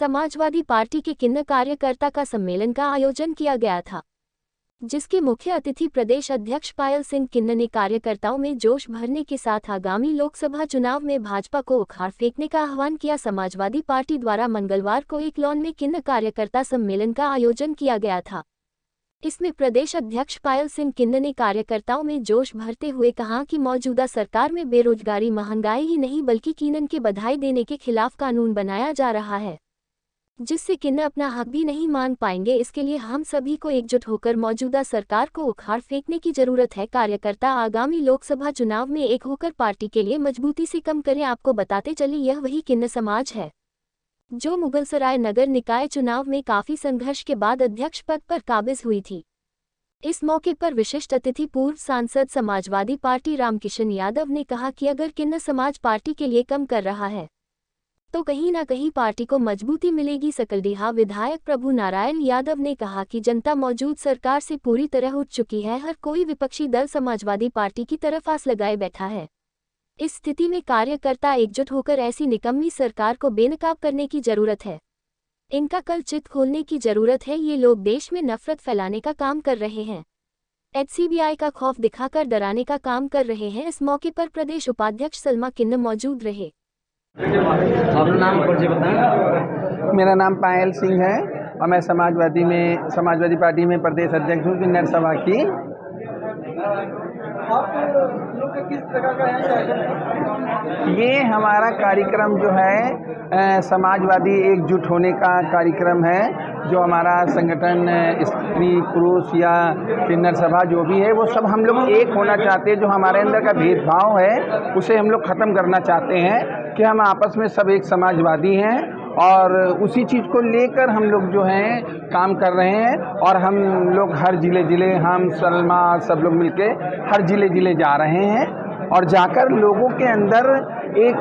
Samajwadi party के किन्न कार्यकर्ता का सम्मेलन का आयोजन किया गया था, जिसके मुख्य अतिथि प्रदेश अध्यक्ष पायल सिंह किन्न ने कार्यकर्ताओं में जोश भरने के साथ आगामी लोकसभा चुनाव में भाजपा को उखाड़ फेंकने का आह्वान किया। समाजवादी पार्टी द्वारा मंगलवार को एक लॉन में किन्न कार्यकर्ता सम्मेलन का आयोजन किया गया था। इसमें प्रदेश अध्यक्ष पायल सिंह किन्न ने कार्यकर्ताओं में जोश भरते हुए कहा कि मौजूदा सरकार में बेरोजगारी, महंगाई ही नहीं बल्कि किन्न के बधाई देने के खिलाफ कानून बनाया जा रहा है, जिससे किन्न अपना हक भी नहीं मान पाएंगे। इसके लिए हम सभी को एकजुट होकर मौजूदा सरकार को उखाड़ फेंकने की जरूरत है। कार्यकर्ता आगामी लोकसभा चुनाव में एक होकर पार्टी के लिए मजबूती से काम करें। आपको बताते चले यह वही किन्न समाज है जो मुगलसराय नगर निकाय चुनाव में काफी संघर्ष के बाद अध्यक्ष पद पर काबिज हुई थी। इस मौके पर विशिष्ट अतिथि पूर्व सांसद समाजवादी पार्टी रामकिशन यादव ने कहा कि अगर किन्न समाज पार्टी के लिए काम कर रहा है तो कहीं न कहीं पार्टी को मजबूती मिलेगी। सकलडीहा विधायक प्रभु नारायण यादव ने कहा कि जनता मौजूद सरकार से पूरी तरह उठ चुकी है। हर कोई विपक्षी दल समाजवादी पार्टी की तरफ आस लगाए बैठा है। इस स्थिति में कार्यकर्ता एकजुट होकर ऐसी निकम्मी सरकार को बेनकाब करने की जरूरत है। इनका कल चित खोलने की जरूरत है। ये लोग देश में नफरत फैलाने का काम कर रहे हैं, HCBI का खौफ दिखाकर डराने का काम कर रहे हैं। इस मौके पर प्रदेश उपाध्यक्ष सलमा किन्न मौजूद रहे। अपना नाम परिचय बताएं। मेरा नाम पायल सिंह है और मैं समाजवादी पार्टी में प्रदेश अध्यक्ष हूँ किन्नर सभा की। आप लोग का किस प्रकार का है? ये हमारा कार्यक्रम जो है समाजवादी एकजुट होने का कार्यक्रम है। जो हमारा संगठन स्त्री पुरुष या किन्नर सभा जो भी है वो सब हम लोग एक होना चाहते हैं। जो हमारे अंदर का भेदभाव है उसे हम लोग ख़त्म करना चाहते हैं कि हम आपस में सब एक समाजवादी हैं और उसी चीज़ को लेकर हम लोग जो हैं काम कर रहे हैं। और हम लोग हर ज़िले हम सलमा सब लोग मिलके हर ज़िले जा रहे हैं और जाकर लोगों के अंदर एक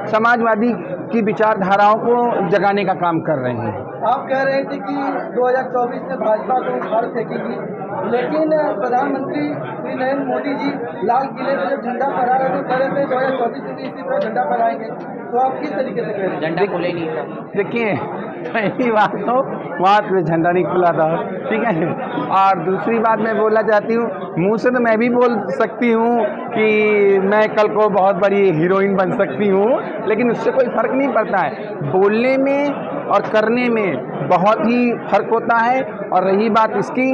समाजवादी की विचारधाराओं को जगाने का काम कर रहे हैं। आप कह रहे थे कि 2024 में भाजपा को उखाड़ फेंकेगी, लेकिन प्रधानमंत्री श्री नरेंद्र मोदी जी लाल किले पर जब झंडा फहरा रहे थे, कह रहे थे 2024 में भी इसी तरह झंडा फहराएंगे। तो आप किस तरीके से कह रहे हैं? झंडा खुले नहीं था। देखिए, पहली बात तो वहाँ पे झंडा नहीं खुला था, ठीक है। और दूसरी बात मैं बोलना चाहती हूँ, मुँह से तो मैं भी बोल सकती हूँ कि मैं कल को बहुत बड़ी हीरोइन बन सकती हूँ, लेकिन उससे कोई फ़र्क नहीं पड़ता है। बोलने में और करने में बहुत ही फर्क होता है। और रही बात इसकी,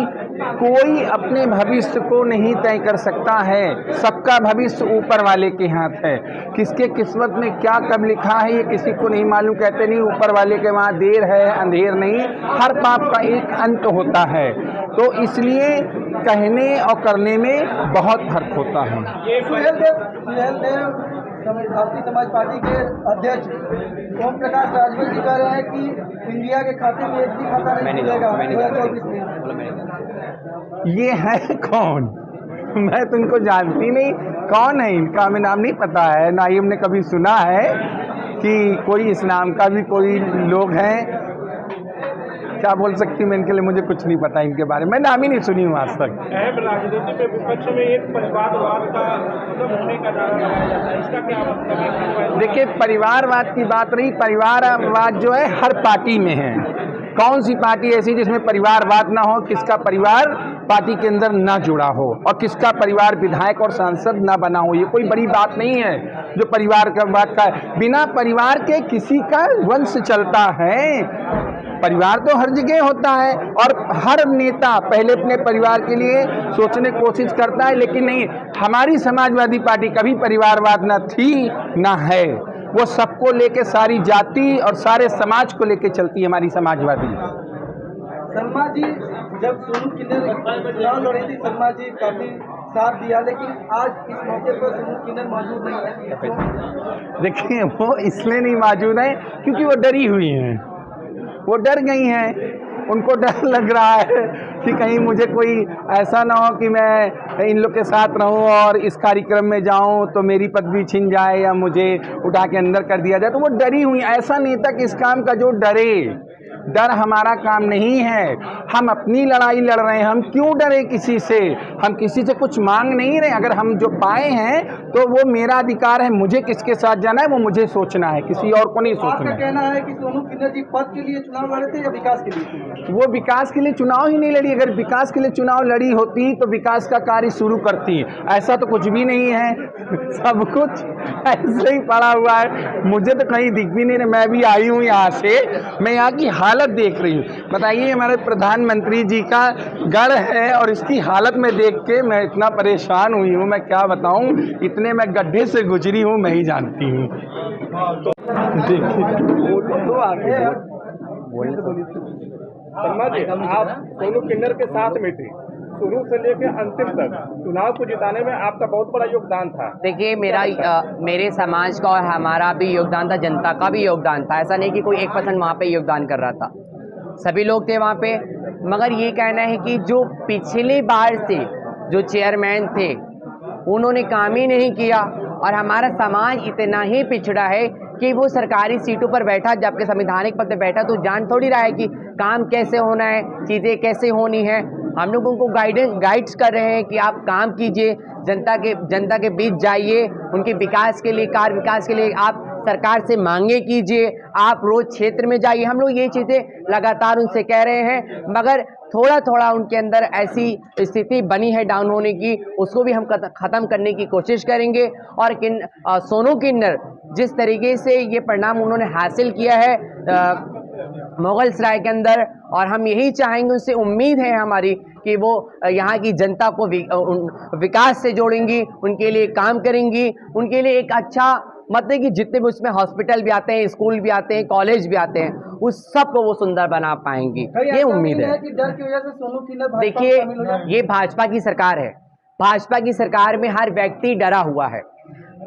कोई अपने भविष्य को नहीं तय कर सकता है, सबका भविष्य ऊपर वाले के हाथ है। किसके किस्मत में क्या कब लिखा है ये किसी को नहीं मालूम। कहते नहीं ऊपर वाले के वहाँ देर है अंधेर नहीं, हर पाप का एक अंत होता है। तो इसलिए कहने और करने में बहुत फर्क होता है। भारतीय समाज पार्टी के अध्यक्ष ओम प्रकाश राजभर जी कह रहे हैं कि इंडिया के खाते में एक भी खाता नहीं खुलेगा 2024 में। ये है कौन? मैं तो इनको जानती नहीं, कौन है इनका हमें नाम नहीं पता है, ना ही हमने कभी सुना है कि कोई इस नाम का भी कोई लोग हैं। क्या बोल सकती हूँ मैं इनके लिए, मुझे कुछ नहीं पता इनके बारे में, मैं नाम ही नहीं सुनी हूँ आज तक। राजनीति में विपक्ष में एक परिवारवाद का मतलब होने का दावा लगाया जाता है, इसका क्या मतलब है? देखिए, परिवारवाद की बात रही, परिवारवाद जो है हर पार्टी में है। कौन सी पार्टी ऐसी जिसमें परिवारवाद ना हो, किसका परिवार पार्टी के अंदर ना जुड़ा हो और किसका परिवार विधायक और सांसद ना बना हो, ये कोई बड़ी बात नहीं है। जो परिवार का बात का बिना परिवार के किसी का वंश चलता है? परिवार तो हर जगह होता है और हर नेता पहले अपने परिवार के लिए सोचने की कोशिश करता है, लेकिन नहीं, हमारी समाजवादी पार्टी कभी परिवारवाद ना थी ना है। वो सबको लेके, सारी जाति और सारे समाज को लेके चलती है हमारी समाजवादी। शर्मा जी जब सोनू किन्नर चुनाव लड़ रही थी, शर्मा जी काफी साथ दिया, लेकिन आज इस मौके पर सोनू किन्नर मौजूद नहीं है। देखिए, वो इसलिए नहीं मौजूद है क्योंकि वो डरी हुई हैं, वो डर गई हैं। उनको डर लग रहा है कि कहीं मुझे कोई ऐसा ना हो कि मैं इन लोग के साथ रहूं और इस कार्यक्रम में जाऊं तो मेरी पदवी छिन जाए या मुझे उठा के अंदर कर दिया जाए। तो वो डरी हुई। ऐसा नेता किस काम का जो डरे, डर हमारा काम नहीं है। हम अपनी लड़ाई लड़ रहे हैं, हम क्यों डरे किसी से? हम किसी से कुछ मांग नहीं रहे। अगर हम जो पाए हैं तो वो मेरा अधिकार है, मुझे किसके साथ जाना है वो मुझे सोचना है, किसी और को नहीं सोचना आपका है। कहना है कि सोनू किन्नर जी पद के लिए चुनाव लड़े थे या विकास के लिए चुनाव? वो विकास के लिए चुनाव ही नहीं लड़ी। अगर विकास के लिए चुनाव लड़ी होती तो विकास का कार्य शुरू करती। ऐसा तो कुछ भी नहीं है, सब कुछ ऐसे ही पड़ा हुआ है। मुझे तो कहीं दिख भी नहीं रहा। मैं भी आई हूँ यहाँ से, मैं यहाँ की हालत देख रही हूँ। बताइए, हमारे प्रधानमंत्री जी का गढ़ है और इसकी हालत में देख के मैं इतना परेशान हुई हूँ, मैं क्या बताऊँ। इतने मैं गड्ढे से गुजरी हूँ, मैं ही जानती हूँ। शर्मा जी, आप सोनू किन्नर के साथ में थे शुरू से लेकर अंतिम तक, चुनाव को जिताने में आपका बहुत बड़ा योगदान था। देखिए, मेरे समाज का और हमारा भी योगदान था, जनता का भी योगदान था। ऐसा नहीं कि कोई 1% वहाँ पे योगदान कर रहा था, सभी लोग थे वहाँ पे। मगर ये कहना है कि जो पिछली बार से जो चेयरमैन थे उन्होंने काम ही नहीं किया, और हमारा समाज इतना ही पिछड़ा है कि वो सरकारी सीटों पर बैठा, जबकि संवैधानिक पद पर बैठा तो जान थोड़ी रहा है कि काम कैसे होना है, चीज़ें कैसे होनी है। हम लोग उनको गाइड्स कर रहे हैं कि आप काम कीजिए, जनता के बीच जाइए, उनके विकास के लिए, कार्य विकास के लिए आप सरकार से मांगे कीजिए, आप रोज क्षेत्र में जाइए। हम लोग ये चीज़ें लगातार उनसे कह रहे हैं, मगर थोड़ा थोड़ा उनके अंदर ऐसी स्थिति बनी है डाउन होने की, उसको भी हम ख़त्म करने की कोशिश करेंगे। और सोनू किन्नर जिस तरीके से ये परिणाम उन्होंने हासिल किया है मुगल सराय के अंदर, और हम यही चाहेंगे, उनसे उम्मीद है हमारी कि वो यहाँ की जनता को विकास से जोड़ेंगी, उनके लिए काम करेंगी, उनके लिए एक अच्छा, मतलब कि जितने भी उसमें हॉस्पिटल भी आते हैं, स्कूल भी आते हैं, कॉलेज भी आते हैं, उस सब को वो सुंदर बना पाएंगी, ये उम्मीद है। कि डर की वजह से सोनू किन्नर भाजपा में देखिए, शामिल हो जाए? ये भाजपा की सरकार है, भाजपा की सरकार में हर व्यक्ति डरा हुआ है,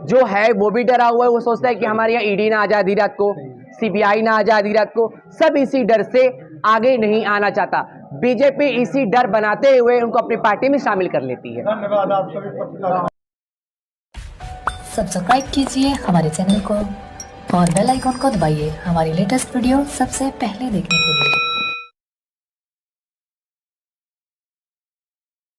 जो है वो भी डरा हुआ है। वो सोचता है कि हमारे यहाँ ईडी ना आ जाए आधी रात को, सीबीआई ना आ जाए आधी रात को, सब इसी डर से आगे नहीं आना चाहता। बीजेपी इसी डर बनाते हुए उनको अपनी पार्टी में शामिल कर लेती है। धन्यवाद आप सभी पत्रकारों। सब्सक्राइब कीजिए हमारे चैनल को और बेल आइकॉन को दबाइए हमारी लेटेस्ट वीडियो सबसे पहले देखने के लिए।